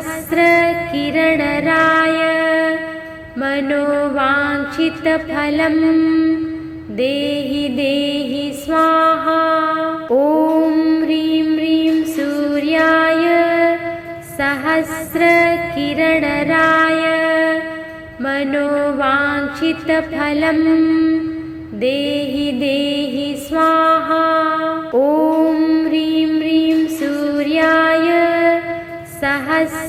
सहस्रकिरणराय मनोवाञ्छितफलं देहि देहि स्वाहा। ॐ ह्रीं ह्रीं सूर्याय सहस्रकिरणराय मनोवाञ्छितफलं देहि देहि स्वाहा। ॐ ह्रीं ह्रीं सूर्याय सहस्रकिरणराय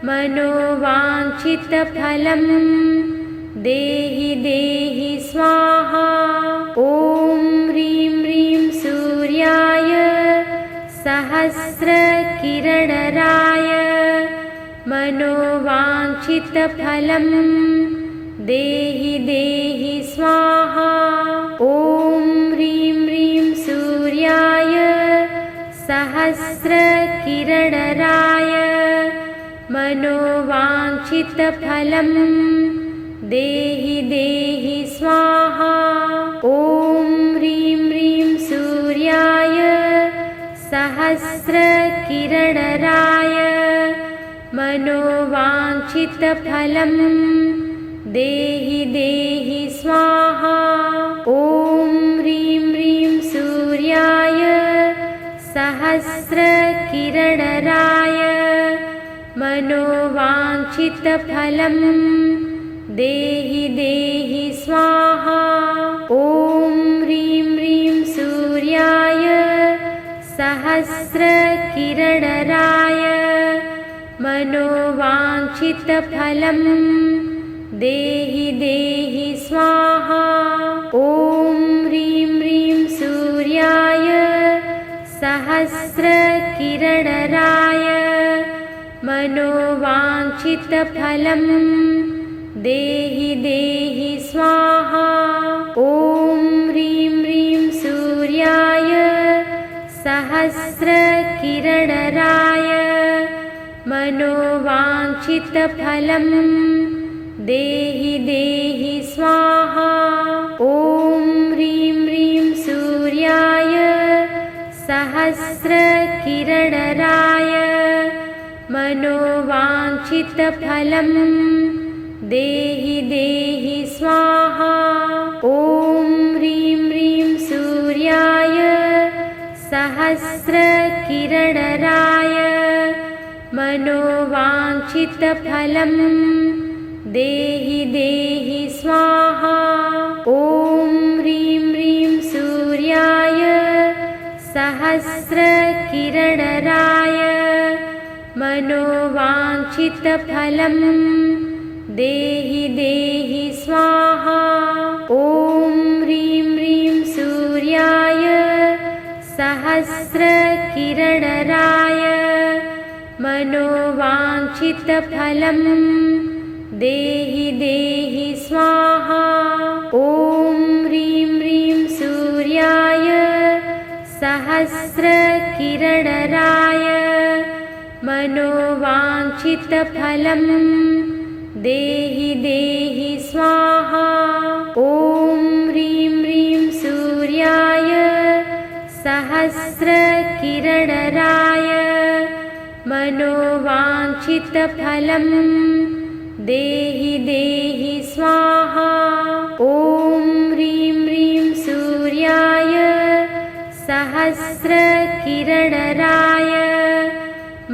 मनोवाञ्छितफलं देहि देहि स्वाहा। ॐ ह्रीं ह्रीं सूर्याय सहस्रकिरणराय मनोवाञ्छितफलं देहि देहि स्वाहा। ॐ ह्रीं ह्रीं सूर्याय सहस्रकिरणराय मनोवाञ्छितफलं देहि देहि स्वाहा। ॐ ह्रीं ह्रीं सूर्याय सहस्रकिरणराय मनोवाञ्छितफलं देहि देहि स्वाहा। ॐ ह्रीं ह्रीं सूर्याय सहस्रकिरणराय मनोवाञ्छितफलं देहि देहि स्वाहा। ॐ ह्रीं ह्रीं सूर्याय सहस्रकिरणराय मनोवाञ्छितफलं देहि देहि स्वाहा। ॐ ह्रीं ह्रीं सूर्याय सहस्रकिरणराय मनोवाञ्छितफलं देहि देहि स्वाहा। ॐ ह्रीं ह्रीं सूर्याय सहस्रकिरणराय मनोवाञ्छितफलं देहि देहि स्वाहा। ॐ ह्रीं ह्रीं सूर्याय सहस्रकिरणराय मनोवाञ्छितफलं देहि देहि स्वाहा। ॐ ह्रीं ह्रीं सूर्याय सहस्रकिरणराय मनोवाञ्छितफलं देहि देहि स्वाहा। ॐ ह्रीं ह्रीं सूर्याय सहस्रकिरणराय मनोवाञ्छितफलं देहि देहि स्वाहा। ॐ ह्रीं ह्रीं सूर्याय सहस्रकिरणराय मनोवाञ्छितफलं देहि देहि स्वाहा। ॐ ह्रीं ह्रीं सूर्याय सहस्रकिरणराय मनोवाञ्छितफलं देहि देहि स्वाहा। ॐ ह्रीं ह्रीं सूर्याय सहस्रकिरणराय मनोवाञ्छितफलं देहि देहि स्वाहा। ॐ ह्रीं ह्रीं सूर्याय सहस्रकिरणराय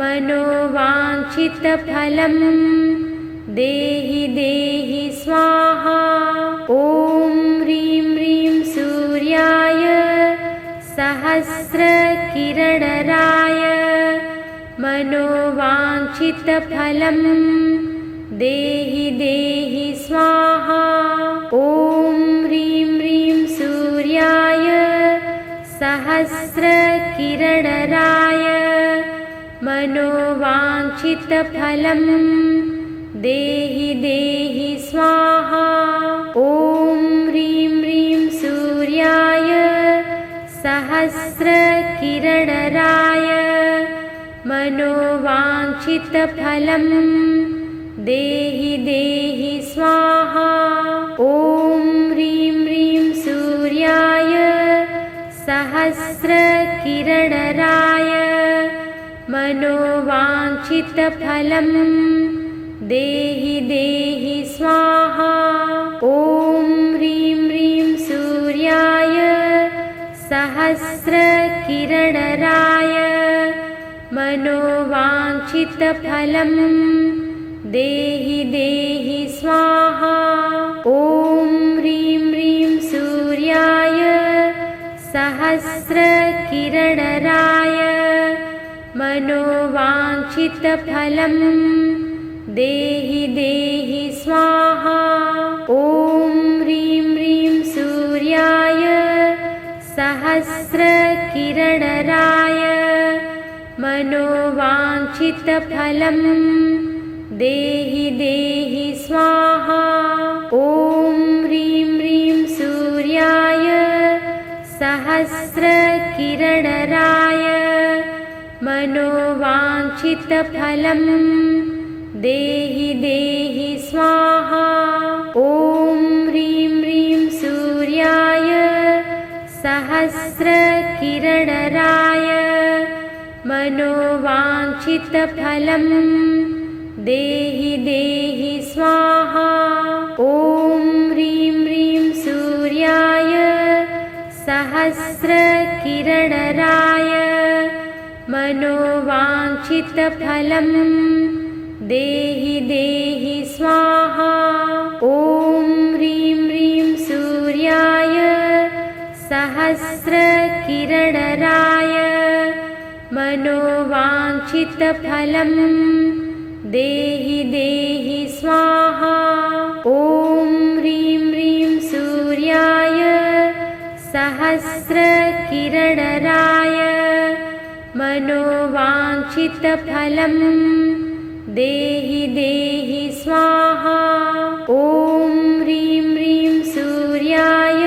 मनोवाञ्छितफलं देहि देहि स्वाहा। ॐ ह्रीं ह्रीं सूर्याय सहस्रकिरणराय मनोवाञ्छितफलं देहि देहि स्वाहा। ॐ ह्रीं ह्रीं सूर्याय सहस्रकिरणराय मनोवाञ्छितफलं देहि देहि स्वाहा। ॐ ह्रीं ह्रीं सूर्याय सहस्रकिरणराय मनोवाञ्छितफलं देहि देहि स्वाहा। ॐ ह्रीं ह्रीं सूर्याय सहस्रकिरणराय मनोवाञ्छितफलं देहि देहि स्वाहा। ॐ ह्रीं ह्रीं सूर्याय सहस्रकिरणराय मनोवाञ्छितफलं देहि देहि स्वाहा। ॐ ह्रीं ह्रीं सूर्याय सहस्रकिरणराय मनोवाञ्छितफलं देहि देहि स्वाहा। ॐ ह्रीं ह्रीं सूर्याय सहस्रकिरणराय मनोवाञ्छितफलं देहि देहि स्वाहा। ॐ ह्रीं ह्रीं सूर्याय सहस्रकिरणराय मनोवाञ्छितफलं देहि देहि स्वाहा। ॐ ह्रीं ह्रीं सूर्याय सहस्रकिरणराय मनोवाञ्छितफलं देहि देहि स्वाहा। ॐ ह्रीं ह्रीं सूर्याय सहस्रकिरणराय मनोवाञ्छितफलं देहि देहि स्वाहा। ॐ ह्रीं ह्रीं सूर्याय सहस्रकिरणराय मनोवाञ्छितफलं देहि देहि स्वाहा। ॐ ह्रीं ह्रीं सूर्याय सहस्रकिरणराय मनोवाञ्छितफलं देहि देहि स्वाहा। ॐ ह्रीं ह्रीं सूर्याय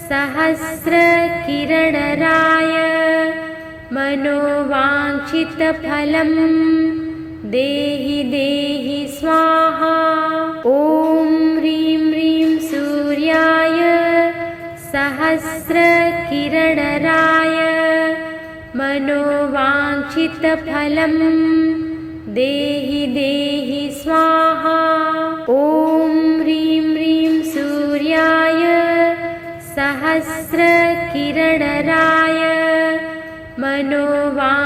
सहस्रकिरणराय मनोवाञ्छितफलं देहि देहि स्वाहा। ॐ ह्रीं ह्रीं सूर्याय सहस्रकिरणराय मनोवाञ्छितफलं देहि देहि स्वाहा। ॐ ह्रीं ह्रीं सूर्याय सहस्रकिरणराय मनोवाञ्छितफलं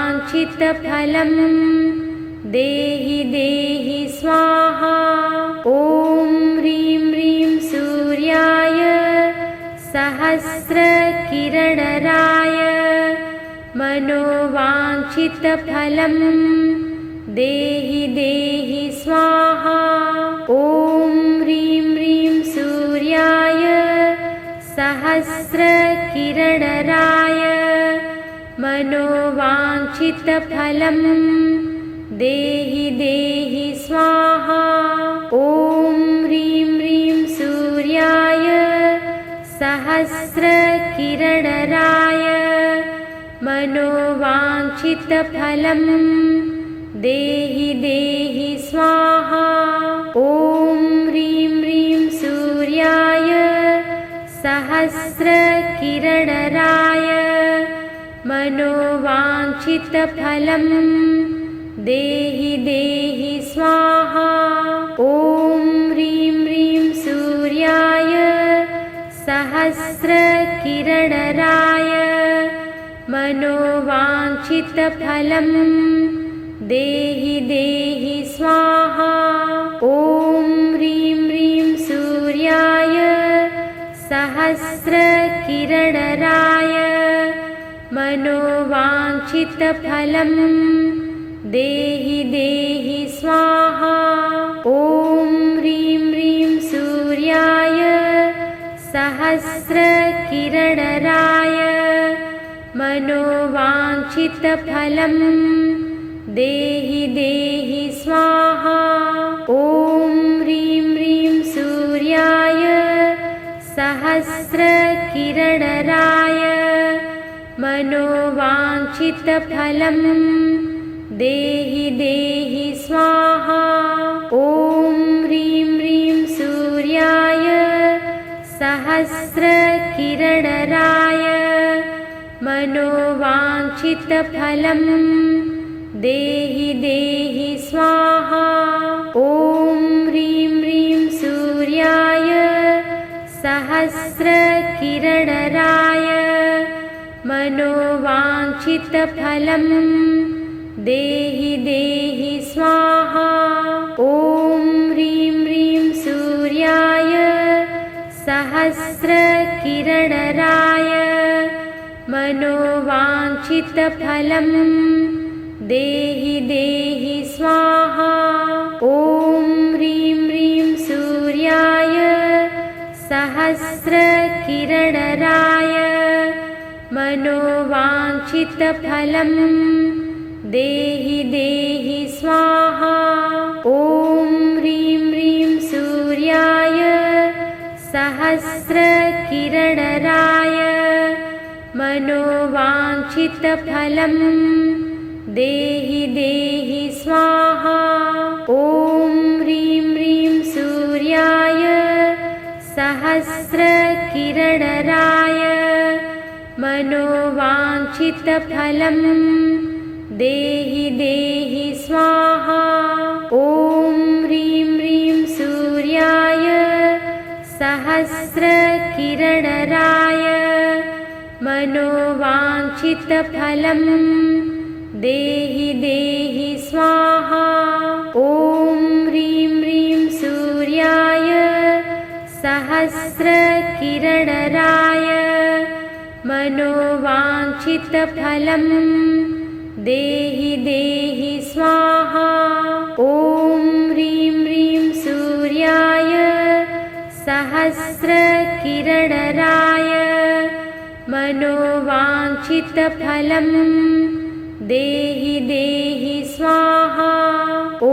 देहि देहि स्वाहा। ॐ ह्रीं ह्रीं सूर्याय सहस्रकिरणराय मनोवाञ्छितफलं देहि देहि स्वाहा। ॐ ह्रीं ह्रीं सूर्याय सहस्रकिरणराय मनोवाञ्छितफलं देहि देहि स्वाहा। ॐ ह्रीं ह्रीं सूर्याय सहस्रकिरणराय मनोवाञ्छितफलं देहि देहि स्वाहा। ॐ ह्रीं ह्रीं सूर्याय सहस्रकिरणराय मनोवाञ्छितफलं देहि देहि स्वाहा। ॐ ह्रीं ह्रीं सूर्याय सहस्रकिरणराय मनोवाञ्छितफलं देहि देहि स्वाहा। ॐ ह्रीं ह्रीं सूर्याय सहस्रकिरणराय मनोवाञ्छितफलं देहि देहि स्वाहा। ॐ ह्रीं ह्रीं सूर्याय सहस्रकिरणराय मनोवाञ्छितफलं देहि देहि स्वाहा। ॐ ह्रीं ह्रीं सूर्याय सहस्रकिरणराय मनोवाञ्छितफलं देहि देहि स्वाहा। ॐ ह्रीं ह्रीं सूर्याय सहस्रकिरणराय मनोवाञ्छितफलं देहि देहि स्वाहा। ॐ ह्रीं ह्रीं सूर्याय सहस्रकिरणराय मनोवाञ्छितफलं देहि देहि स्वाहा। ॐ ह्रीं ह्रीं सूर्याय सहस्रकिरणराय मनोवाञ्छितफलं देहि देहि स्वाहा। ॐ ह्रीं ह्रीं सूर्याय सहस्रकिरणराय मनोवाञ्छितफलं देहि देहि स्वाहा। ॐ ह्रीं ह्रीं सूर्याय सहस्रकिरणराय मनोवाञ्छितफलं देहि देहि स्वाहा। ॐ ह्रीं ह्रीं सूर्याय सहस्रकिरणराय मनोवाञ्छितफलं देहि देहि स्वाहा। ॐ ह्रीं ह्रीं सूर्याय सहस्रकिरणराय मनोवाञ्छितफलं देहि देहि स्वाहा। ॐ ह्रीं ह्रीं सूर्याय सहस्रकिरणराय मनोवाञ्छितफलं देहि देहि स्वाहा। ॐ ह्रीं ह्रीं सूर्याय सहस्रकिरणराय मनोवाञ्छितफलं देहि देहि स्वाहा। ॐ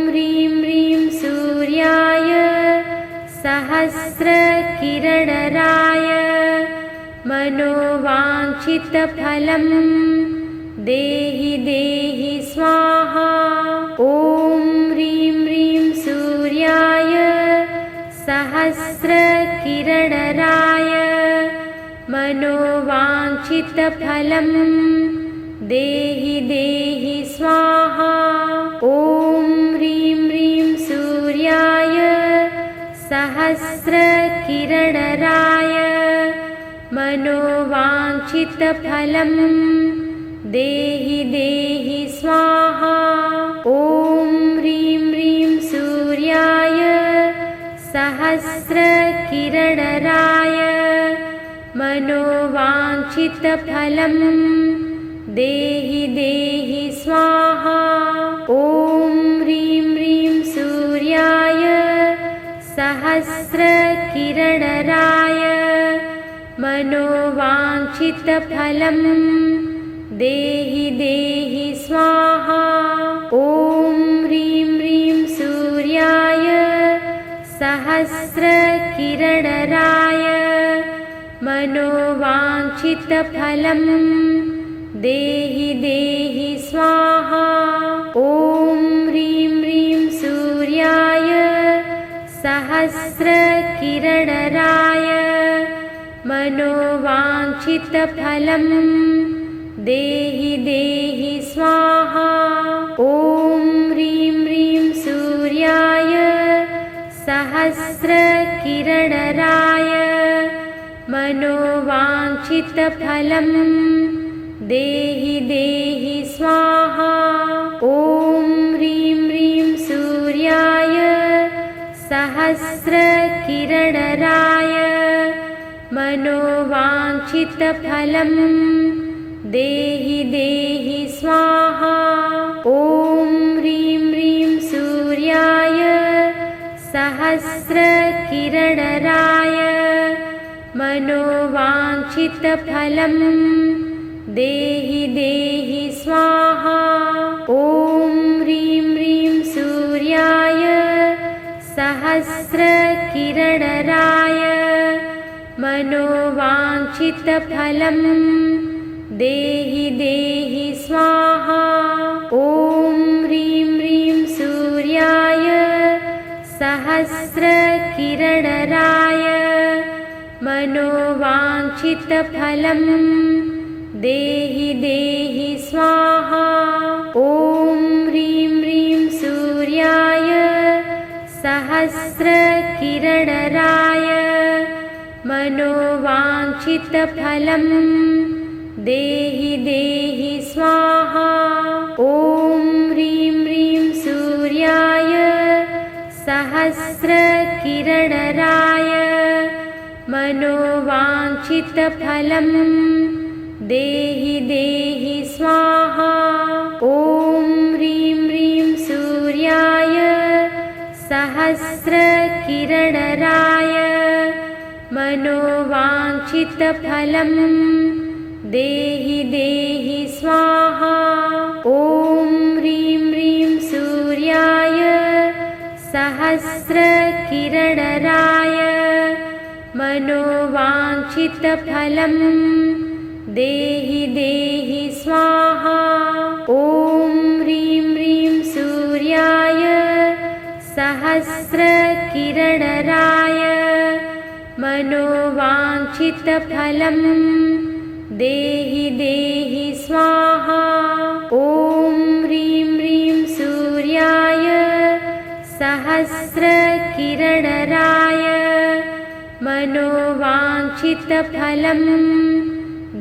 ह्रीं ह्रीं सूर्याय सहस्रकिरणराय मनोवाञ्छितफलं देहि देहि स्वाहा। ॐ ह्रीं ह्रीं सूर्याय सहस्रकिरणराय मनोवाञ्छितफलं देहि देहि स्वाहा। ॐ ह्रीं ह्रीं सूर्याय सहस्रकिरणराय मनोवाञ्छितफलं देहि देहि स्वाहा। ॐ ह्रीं ह्रीं सूर्याय सहस्रकिरणराय मनोवाञ्छितफलं देहि देहि स्वाहा। ॐ ह्रीं ह्रीं सूर्याय सहस्रकिरणराय मनोवाञ्छितफलं देहि देहि स्वाहा। ॐ ह्रीं ह्रीं सूर्याय सहस्रकिरणराय मनोवाञ्छितफलं देहि देहि स्वाहा। ॐ ह्रीं ह्रीं सूर्याय सहस्रकिरणराय मनोवाञ्छितफलं देहि देहि स्वाहा। ॐ ह्रीं ह्रीं सूर्याय सहस्रकिरणराय मनोवाञ्छितफलं देहि देहि स्वाहा। ॐ ह्रीं ह्रीं सूर्याय सहस्रकिरणराय मनोवाञ्छितफलं देहि देहि स्वाहा। ॐ ह्रीं ह्रीं सूर्याय सहस्रकिरणराय मनोवाञ्छितफलं देहि देहि स्वाहा। ॐ ह्रीं ह्रीं सूर्याय सहस्रकिरणराय मनोवाञ्छितफलं देहि देहि स्वाहा। ॐ ह्रीं ह्रीं सूर्याय सहस्रकिरणराय मनोवाञ्छितफलं देहि देहि स्वाहा। ॐ ह्रीं ह्रीं सूर्याय सहस्रकिरणराय मनोवाञ्छितफलं देहि देहि स्वाहा। ॐ ह्रीं ह्रीं सूर्याय सहस्रकिरणराय मनोवाञ्छितफलं देहि देहि स्वाहा। ॐ ह्रीं ह्रीं सूर्याय सहस्रकिरणराय मनोवाञ्छितफलं देहि देहि स्वाहा। ॐ ह्रीं ह्रीं सूर्याय सहस्रकिरणराय मनोवाञ्छितफलं देहि देहि स्वाहा। ॐ ह्रीं ह्रीं सूर्याय सहस्रकिरणराय मनोवाञ्छितफलं देहि देहि स्वाहा। ॐ ह्रीं ह्रीं सूर्याय सहस्रकिरणराय मनोवाञ्छितफलं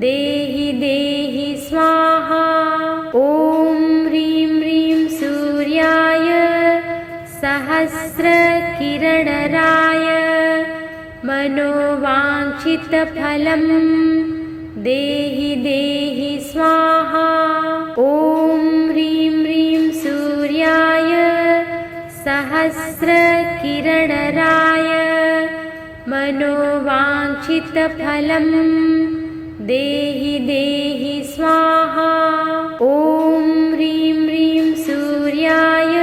देहि देहि स्वाहा। ॐ ह्रीं ह्रीं सूर्याय सहस्रकिरणराय मनोवाञ्छितफलं देहि देहि स्वाहा। ॐ ह्रीं ह्रीं सूर्याय सहस्रकिरणराय मनोवाञ्छितफलं देहि देहि स्वाहा। ॐ ह्रीं ह्रीं सूर्याय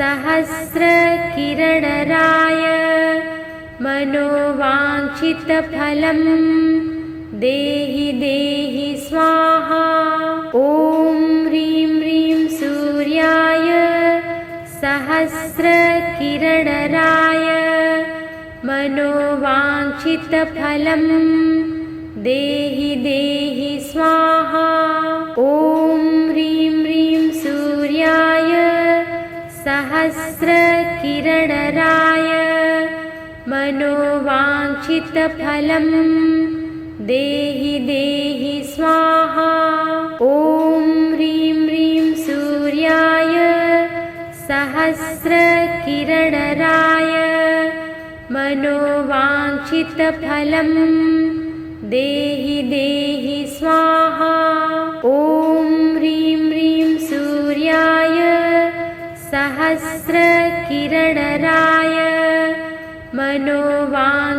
सहस्रकिरणराय मनोवाञ्छितफलं देहि देहि स्वाहा। ॐ ह्रीं ह्रीं सूर्याय सहस्रकिरणराय मनोवाञ्छितफलं देहि देहि स्वाहा। ॐ ह्रीं ह्रीं सूर्याय सहस्रकिरणराय मनोवाञ्छितफलं देहि देहि स्वाहा। ॐ ह्रीं ह्रीं सूर्याय सहस्रकिरणराय मनोवाञ्छितफलं देहि देहि स्वाहा। ॐ ह्रीं ह्रीं सूर्याय सहस्रकिरणराय मनोवाञ्छितफलं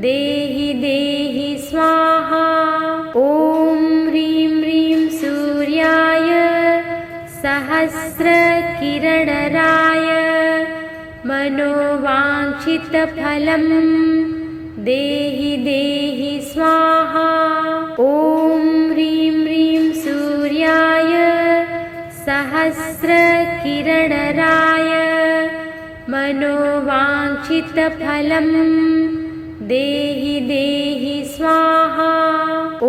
देहि देहि स्वाहा। ॐ ह्रीं ह्रीं सूर्याय सहस्रकिरणराय मनोवाञ्छितफलं देहि देहि स्वाहा। ॐ ह्रीं ह्रीं सूर्याय सहस्रकिरणराय मनोवाञ्छितफलं देहि देहि स्वाहा। ॐ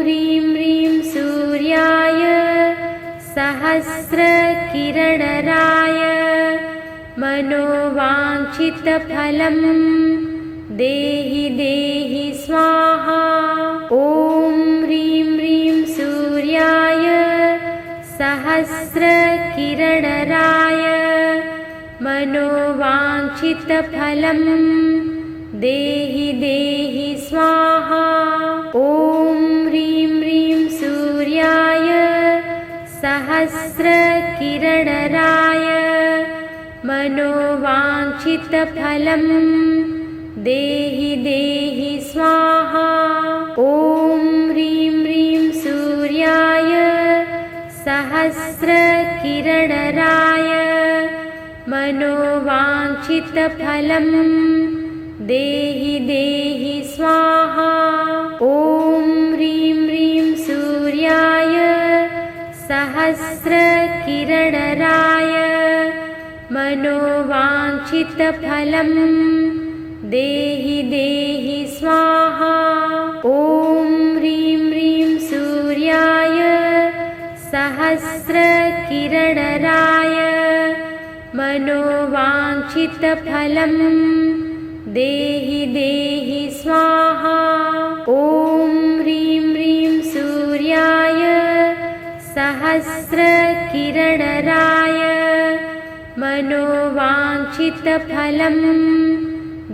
ह्रीं ह्रीं सूर्याय सहस्रकिरणराय मनोवाञ्छितफलं देहि देहि स्वाहा। ॐ ह्रीं ह्रीं सूर्याय सहस्रकिरणराय मनोवाञ्छितफलं देहि देहि स्वाहा। ॐ ह्रीं ह्रीं सूर्याय सहस्रकिरणराय मनोवाञ्छितफलं देहि देहि स्वाहा। ॐ ह्रीं ह्रीं सूर्याय सहस्रकिरणराय मनोवाञ्छितफलं देहि देहि स्वाहा। ॐ ह्रीं ह्रीं सूर्याय सहस्रकिरणराय मनोवाञ्छितफलं देहि देहि स्वाहा। मनोवाञ्छितफलं देहि देहि स्वाहा। ॐ ह्रीं ह्रीं सूर्याय सहस्रकिरणराय मनोवाञ्छितफलं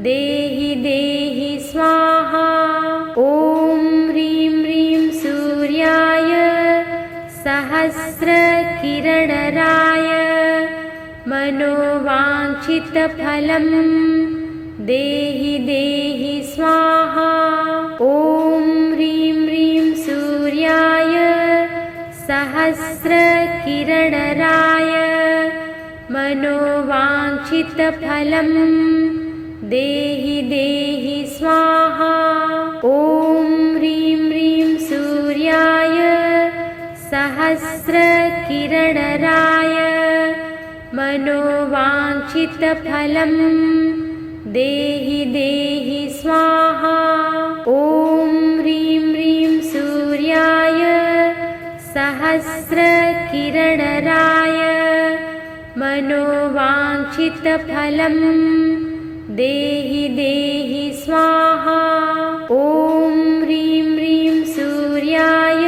देहि देहि स्वाहा। ॐ ह्रीं ह्रीं सूर्याय सहस्रकिरणराय मनोवाञ्छितफलं देहि देहि स्वाहा। ॐ ह्रीं ह्रीं सूर्याय सहस्रकिरणराय मनोवाञ्छितफलं देहि देहि स्वाहा। ॐ ह्रीं ह्रीं सूर्याय सहस्रकिरणराय मनोवाञ्छितफलं देहि देहि स्वाहा। ॐ ह्रीं ह्रीं सूर्याय सहस्रकिरणराय मनोवाञ्छितफलं देहि देहि स्वाहा। ॐ ह्रीं ह्रीं सूर्याय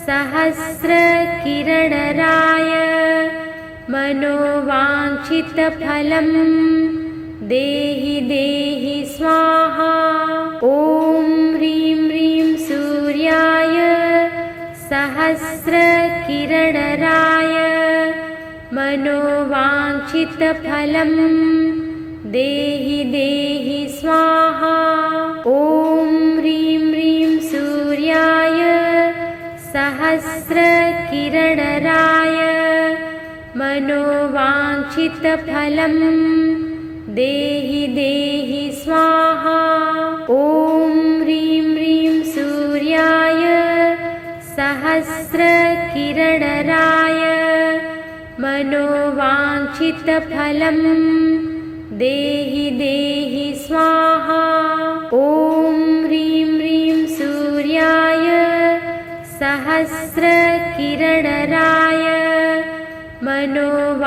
सहस्रकिरणराय मनोवाञ्छितफलं देहि देहि स्वाहा। ॐ ह्रीं ह्रीं सूर्याय सहस्रकिरणराय मनोवाञ्छितफलं देहि देहि स्वाहा। ॐ ह्रीं ह्रीं सूर्याय सहस्रकिरणराय मनोवाञ्छितफलं देहि देहि स्वाहा। ॐ ह्रीं ह्रीं सूर्याय सहस्रकिरणराय मनोवाञ्छितफलं देहि देहि स्वाहा। ॐ ह्रीं ह्रीं सूर्याय सहस्रकिरणराय मनोवाञ्छितफलं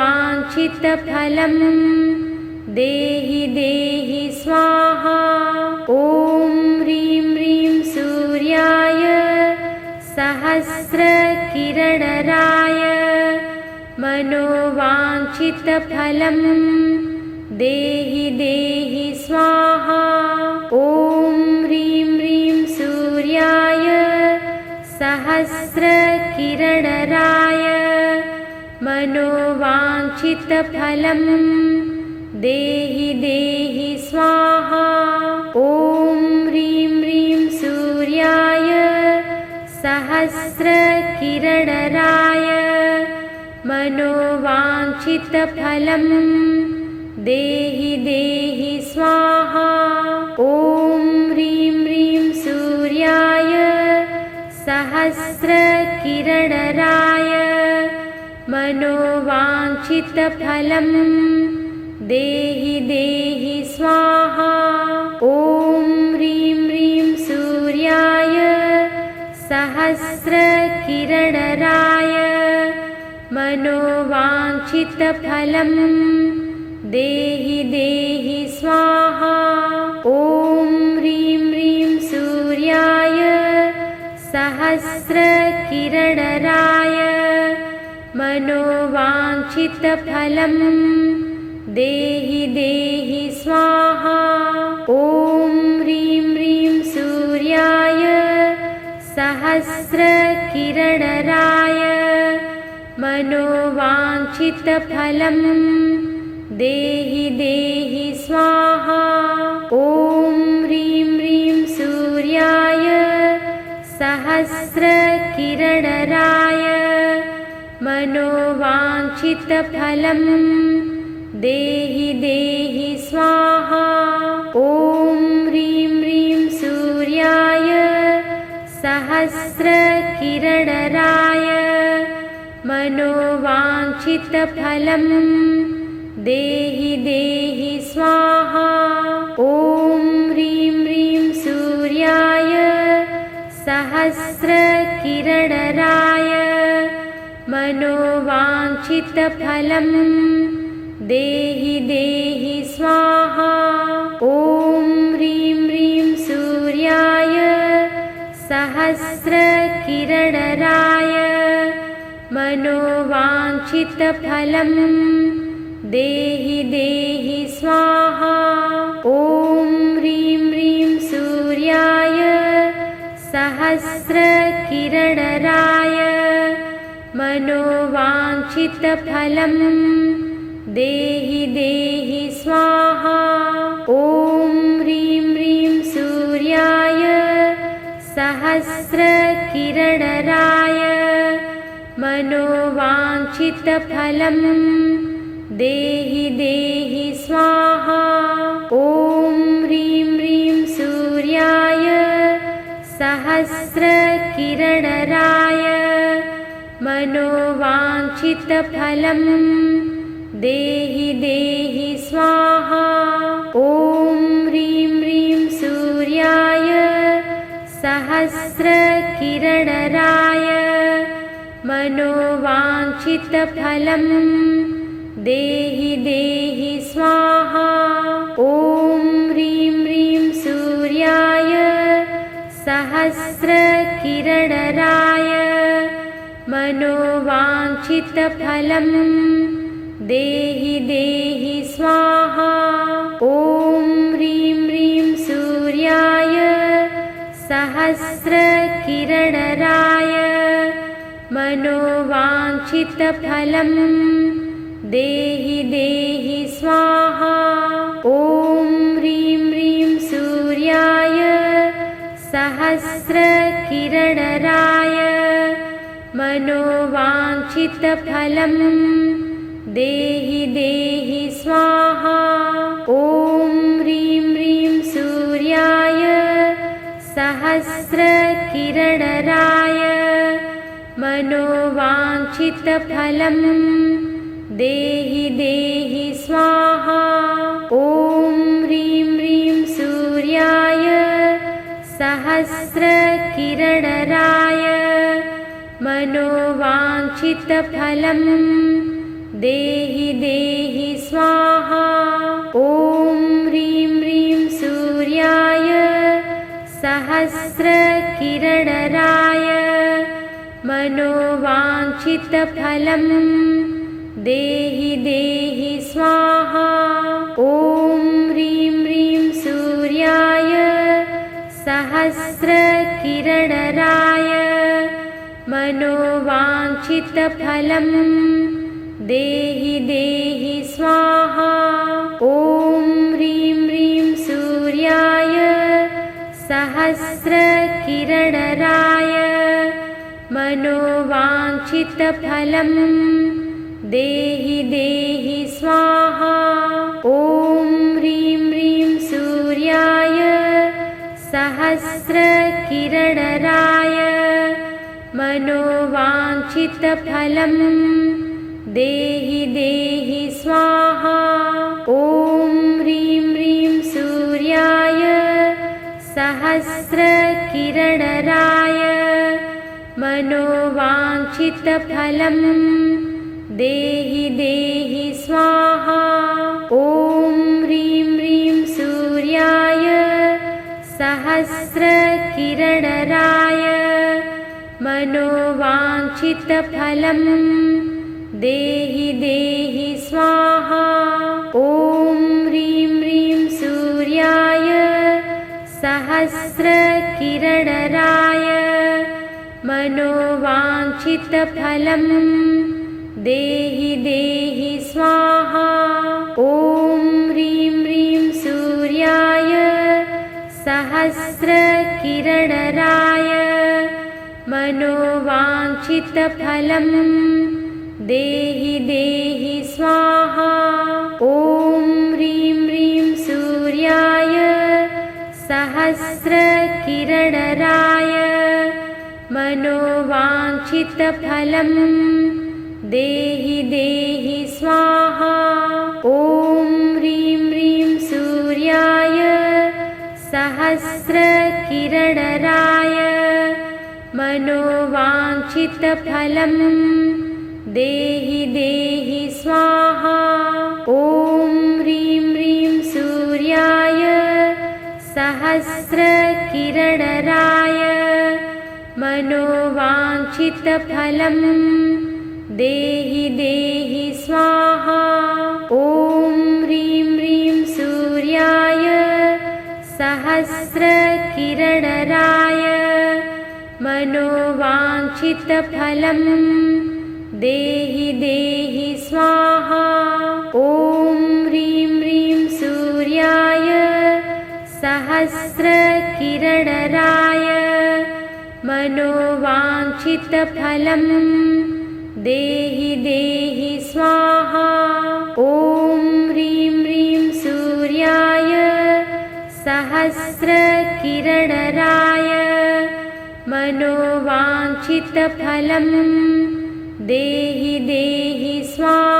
देहि देहि स्वाहा। ॐ ह्रीं ह्रीं सूर्याय सहस्रकिरणराय मनोवाञ्छितफलं देहि देहि स्वाहा। ॐ ह्रीं ह्रीं सूर्याय सहस्रकिरणराय मनोवाञ्छितफलं देहि देहि स्वाहा। ॐ ह्रीं ह्रीं सूर्याय सहस्रकिरणराय मनोवाञ्छितफलं देहि देहि स्वाहा। ॐ ह्रीं ह्रीं सूर्याय सहस्रकिरणराय मनोवाञ्छितफलं देहि देहि स्वाहा। ॐ ह्रीं ह्रीं सूर्याय सहस्रकिरणराय मनोवाञ्छितफलं देहि देहि स्वाहा। ॐ ह्रीं ह्रीं सूर्याय सहस्रकिरणराय मनोवाञ्छितफलं देहि देहि स्वाहा। ॐ ह्रीं ह्रीं सूर्याय सहस्रकिरणराय मनोवाञ्छितफलं देहि देहि स्वाहा। ॐ ह्रीं ह्रीं सूर्याय सहस्रकिरणराय मनोवाञ्छितफलं देहि देहि स्वाहा। ॐ ह्रीं ह्रीं सूर्याय सहस्रकिरणराय मनोवाञ्छितफलं देहि देहि स्वाहा। ॐ ह्रीं ह्रीं सूर्याय सहस्रकिरणराय मनोवाञ्छितफलं देहि देहि स्वाहा। ॐ ह्रीं ह्रीं सूर्याय सहस्रकिरणराय मनोवाञ्छितफलं देहि देहि स्वाहा। ॐ ह्रीं ह्रीं सूर्याय सहस्रकिरणराय मनोवाञ्छितफलं देहि देहि स्वाहा। ॐ ह्रीं ह्रीं सूर्याय सहस्रकिरणराय मनोवाञ्छितफलं देहि देहि स्वाहा। ॐ ह्रीं ह्रीं सूर्याय सहस्रकिरणराय मनोवाञ्छितफलं देहि देहि स्वाहा। ॐ ह्रीं ह्रीं सूर्याय सहस्रकिरणराय मनोवाञ्छितफलं देहि देहि स्वाहा। ॐ ह्रीं ह्रीं सूर्याय सहस्रकिरणराय मनोवाञ्छितफलं देहि देहि स्वाहा। ॐ ह्रीं ह्रीं सूर्याय सहस्रकिरणराय मनोवाञ्छितफलं देहि देहि स्वाहा। ॐ ह्रीं ह्रीं सूर्याय सहस्रकिरणराय मनोवाञ्छितफलं देहि देहि स्वाहा। ॐ ह्रीं ह्रीं सूर्याय सहस्रकिरणराय मनोवाञ्छितफलं देहि देहि स्वाहा। ॐ ह्रीं ह्रीं सूर्याय सहस्रकिरणराय मनोवाञ्छितफलं देहि देहि स्वाहा। ॐ ह्रीं ह्रीं सूर्याय सहस्रकिरणराय मनोवाञ्छितफलं देहि देहि स्वाहा। ॐ ह्रीं ह्रीं सूर्याय सहस्रकिरणराय मनोवाञ्छितफलं देहि देहि स्वाहा। ॐ ह्रीं ह्रीं सूर्याय सहस्रकिरणराय मनोवाञ्छितफलं देहि देहि स्वाहा। ॐ ह्रीं ह्रीं सूर्याय सहस्रकिरणराय मनोवाञ्छितफलं देहि देहि स्वाहा। ॐ ह्रीं ह्रीं सूर्याय सहस्रकिरणराय मनोवाञ्छितफलं देहि देहि स्वाहा। ॐ ह्रीं ह्रीं सूर्याय सहस्रकिरणराय मनोवाञ्छितफलं देहि देहि स्वाहा। ॐ ह्रीं ह्रीं सूर्याय सहस्रकिरणराय मनोवाञ्छितफलं देहि देहि स्वाहा। ॐ ह्रीं ह्रीं सूर्याय सहस्रकिरणराय मनोवाञ्छितफलं देहि देहि स्वाहा। ॐ ह्रीं ह्रीं सूर्याय सहस्रकिरणराय मनोवाञ्छितफलं देहि देहि स्वाहा। ॐ ह्रीं ह्रीं सूर्याय सहस्रकिरणराय मनोवाञ्छितफलं देहि देहि स्वाहा। ॐ ह्रीं ह्रीं सूर्याय सहस्रकिरणराय मनोवाञ्छितफलं देहि देहि स्वाहा। ॐ ह्रीं ह्रीं सूर्याय सहस्रकिरणराय मनोवाञ्छितफलं देहि देहि स्वाहा। ॐ ह्रीं ह्रीं सूर्याय सहस्रकिरणराय मनोवाञ्छितफलं देहि देहि स्वाहा। ॐ ह्रीं ह्रीं सूर्याय सहस्रकिरणराय मनोवाञ्छितफलं देहि देहि स्वाहा।